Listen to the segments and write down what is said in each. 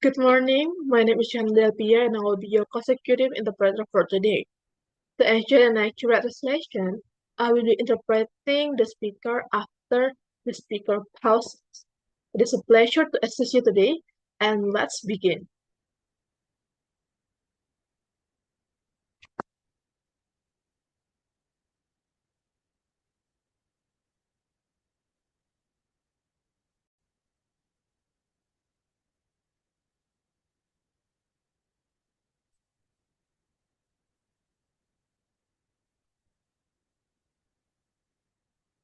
Good morning. My name is Chandel Pia and I will be your consecutive interpreter for today. To ensure an accurate translation, I will be interpreting the speaker after the speaker pauses. It is a pleasure to assist you today, and let's begin.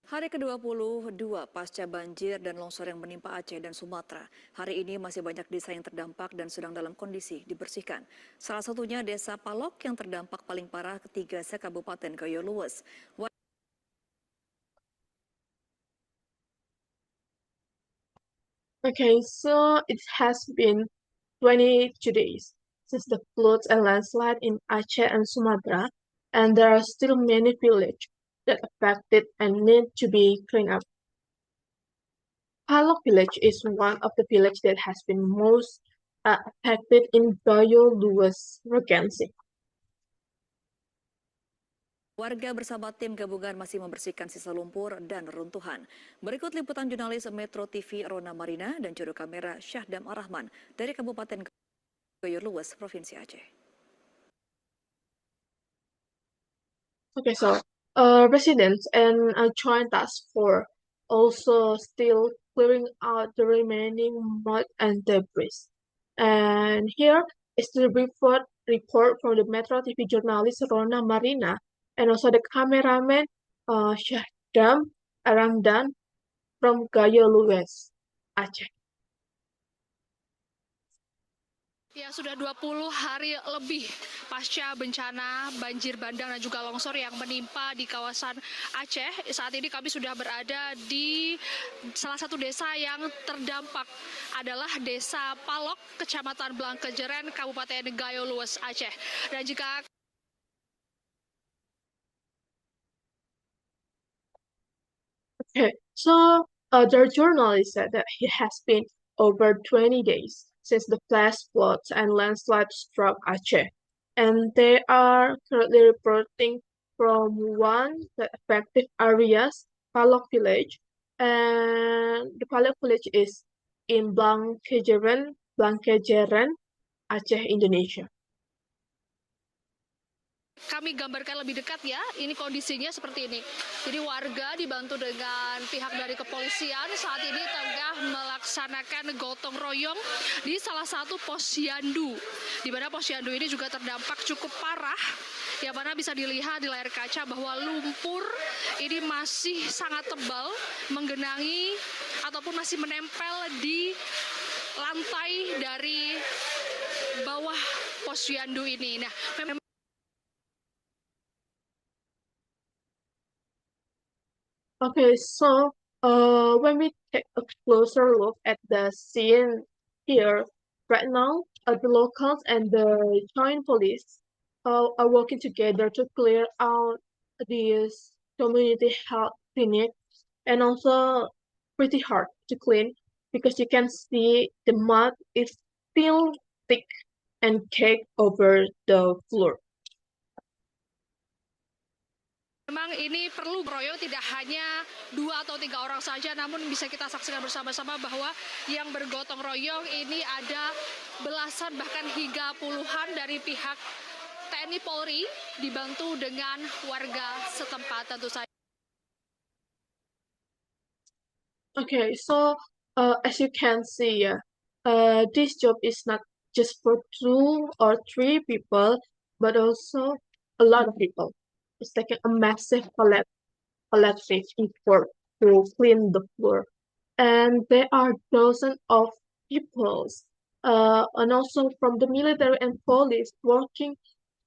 Hari ke-22 pasca banjir dan longsor yang menimpa Aceh dan Sumatera. Hari ini masih banyak desa yang terdampak dan sedang dalam kondisi dibersihkan. Salah satunya desa Palok yang terdampak paling parah ketiga se-Kabupaten Gayo Luwes. Okay, so it has been 22 days since the floods and landslide in Aceh and Sumatra, and there are still many villages that affected and need to be cleaned up. Palok village is one of the villages that has been most affected in Gayo Luwes Regency. Warga bersama tim gabungan masih membersihkan sisa lumpur dan runtuhan. Berikut liputan jurnalis Metro TV Rona Marina dan juru kamera Syahdam Arrahman dari Kabupaten Gayo Luwes, Provinsi Aceh. Okay, so residents and a joint task force also still clearing out the remaining mud and debris. And here is the report from the Metro TV journalist Rona Marina and also the cameraman Syahdam Aramdan from Gayo Luwes, Aceh. Ya, sudah 20 hari lebih pasca bencana banjir bandang dan juga longsor yang menimpa di kawasan Aceh. Saat ini kami sudah berada di salah satu desa yang terdampak adalah Desa Palok, Kecamatan Blangkejeren, Kabupaten Gayo Luwes, Aceh. Dan jika Okay, so the journalist said that it has been over 20 days since the flash floods and landslides struck Aceh, and they are currently reporting from one the affected areas, Palok village, and the Palok village is in Blangkejeren, Aceh, Indonesia. kami gambarkan lebih dekat ya, ini kondisinya seperti ini. Jadi warga dibantu dengan pihak dari kepolisian saat ini tengah melaksanakan gotong royong di salah satu posyandu, di mana posyandu ini juga terdampak cukup parah, yang mana bisa dilihat di layar kaca bahwa lumpur ini masih sangat tebal menggenangi ataupun masih menempel di lantai dari bawah posyandu ini. Nah, memang Okay, so when we take a closer look at the scene here, right now, the locals and the joint police are working together to clear out this community health clinic, and also pretty hard to clean because you can see the mud is still thick and caked over the floor. memang ini perlu royong, tidak hanya 2 atau 3 orang saja, namun bisa kita saksikan bersama-sama bahwa yang bergotong royong ini ada belasan bahkan hingga puluhan dari pihak TNI Polri dibantu dengan warga setempat tentu saja. Okay, so as you can see, this job is not just for 2 or 3 people, but also a lot of people. It's like a massive collective effort to clean the floor, and there are dozens of people, and also from the military and police working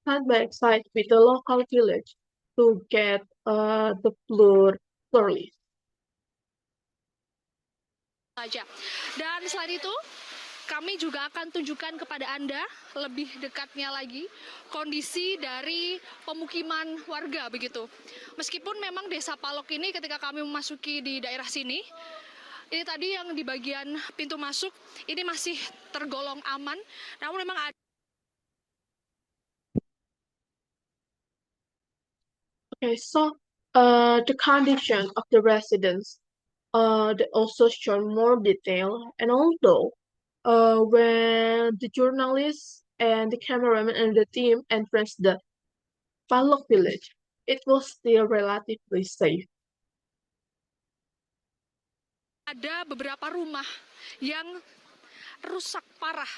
side by side with the local village to get the floor thoroughly. Dan selain itu, kami juga akan tunjukkan kepada Anda lebih dekatnya lagi kondisi dari pemukiman warga begitu. Meskipun memang Desa Palok ini ketika kami memasuki di daerah sini, Ini tadi yang di bagian pintu masuk ini masih tergolong aman, namun memang ada. Okay, so the condition of the residents they also show more detail. And although when the journalists and the cameraman and the team entered the Palok village, it was still relatively safe. Ada beberapa rumah yang rusak parah.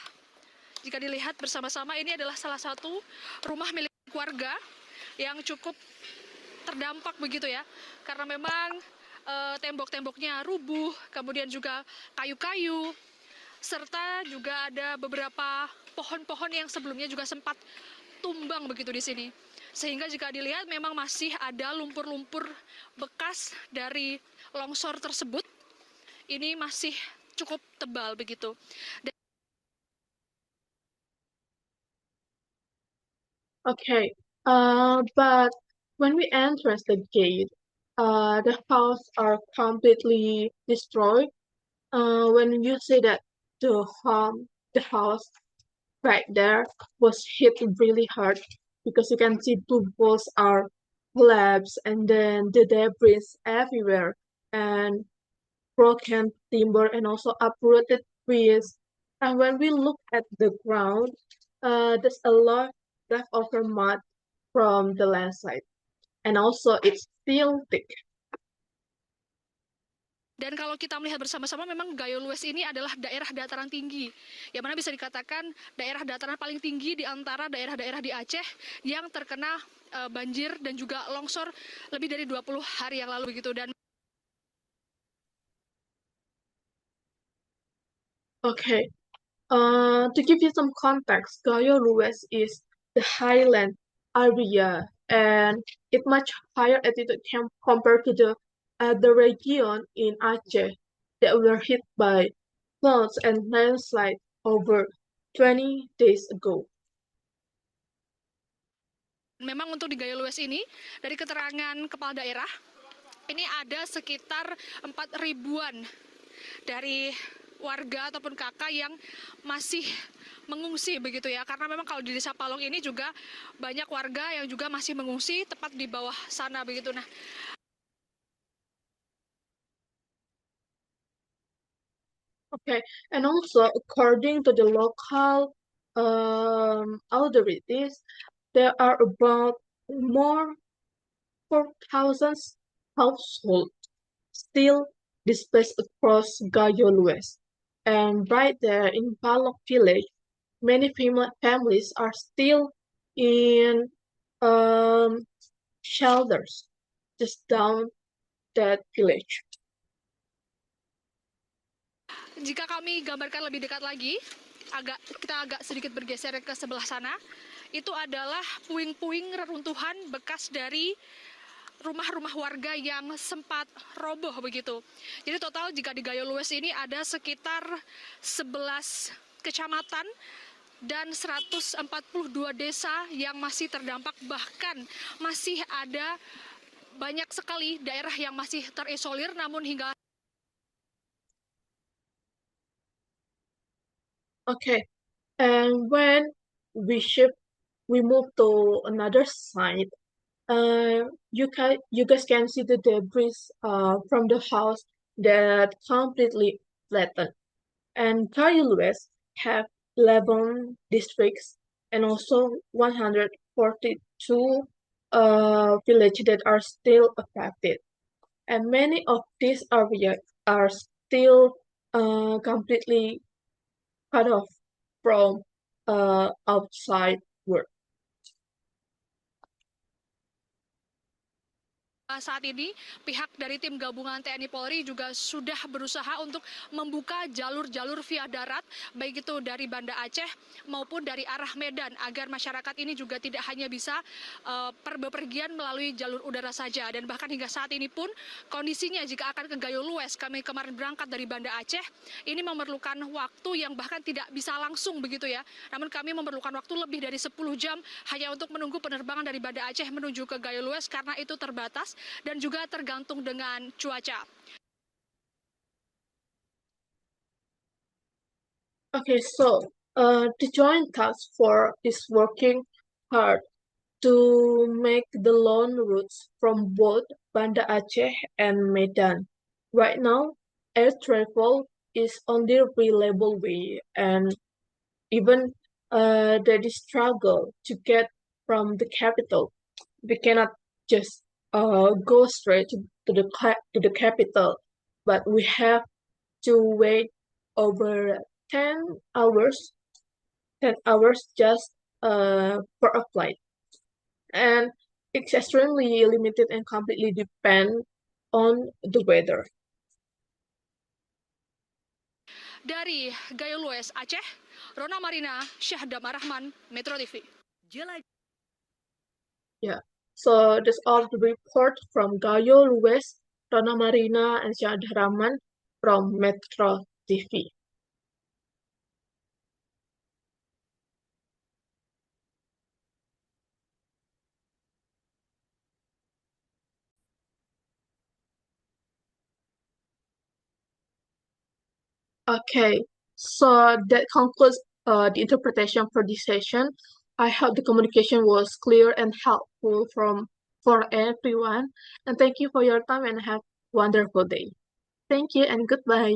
Jika dilihat bersama-sama, ini adalah salah satu rumah milik warga yang cukup terdampak begitu ya, karena memang tembok-temboknya rubuh, kemudian juga kayu-kayu, serta juga ada beberapa pohon-pohon yang sebelumnya juga sempat tumbang begitu di sini. Sehingga jika dilihat memang masih ada lumpur-lumpur bekas dari longsor tersebut. Ini masih cukup tebal begitu. Okay, but when we enter the gate, the house are completely destroyed. When you see that the house right there was hit really hard because you can see two walls are collapsed and then the debris everywhere and broken timber and also uprooted trees. And when we look at the ground, there's a lot leftover mud from the landslide, and also it's still thick. Dan kalau kita melihat bersama-sama, memang Gayo Lues ini adalah daerah dataran tinggi, yang mana bisa dikatakan daerah dataran paling tinggi di antara daerah-daerah di Aceh yang terkena banjir dan juga longsor lebih dari 20 hari yang lalu begitu. Dan Okay, to give you some context, Gayo Lues is the highland area and it much higher altitude compared to the region in Aceh that were hit by floods and landslide over 20 days ago. memang untuk di Gayo Lues ini, dari keterangan kepala daerah, ini ada sekitar 4.000-an dari warga ataupun kakak yang masih mengungsi begitu ya, karena memang kalau di Desa Palong ini juga banyak warga yang juga masih mengungsi tepat di bawah sana begitu. Nah, Okay, and also according to the local authorities, there are about more 4,000 households still displaced across Gayo Lues. And right there in Palok village, many families are still in shelters just down that village. jika kami gambarkan lebih dekat lagi, kita agak sedikit bergeser ke sebelah sana, itu adalah puing-puing reruntuhan bekas dari rumah-rumah warga yang sempat roboh begitu. Jadi total jika di Gayo Lues ini ada sekitar 11 kecamatan dan 142 desa yang masih terdampak, bahkan masih ada banyak sekali daerah yang masih terisolir, namun hingga Okay, and when we move to another side, you guys can see the debris from the house that completely flattened. And Gayo Lues have 11 districts and also 142 villages that are still affected. And many of these areas are still completely cut off from outside world. saat ini pihak dari tim gabungan TNI Polri juga sudah berusaha untuk membuka jalur-jalur via darat, baik itu dari Banda Aceh maupun dari arah Medan, agar masyarakat ini juga tidak hanya bisa bepergian melalui jalur udara saja. Dan bahkan hingga saat ini pun kondisinya jika akan ke Gayo Lues, kami kemarin berangkat dari Banda Aceh, ini memerlukan waktu yang bahkan tidak bisa langsung begitu ya. Namun kami memerlukan waktu lebih dari 10 jam hanya untuk menunggu penerbangan dari Banda Aceh menuju ke Gayo Lues, karena itu terbatas dan juga tergantung dengan cuaca. Okay, so the Joint Task Force is working hard to make the loan routes from both Banda Aceh and Medan. Right now, air travel is only a reliable way, and even there is struggle to get from the capital. We cannot just go straight to the capital, but we have to wait over 10 hours 10 hours just for a flight. And it's extremely limited and completely depend on the weather. Dari Gayo Lues, Aceh, Rona Marina, Syahdamar Rahman, Metro TV. Yeah. So that's all the report from Gayo Lues, Rona Marina, and Syahd Rahman from Metro TV. Okay, so that concludes the interpretation for this session. I hope the communication was clear and helpful for everyone. And thank you for your time and have a wonderful day. Thank you and goodbye.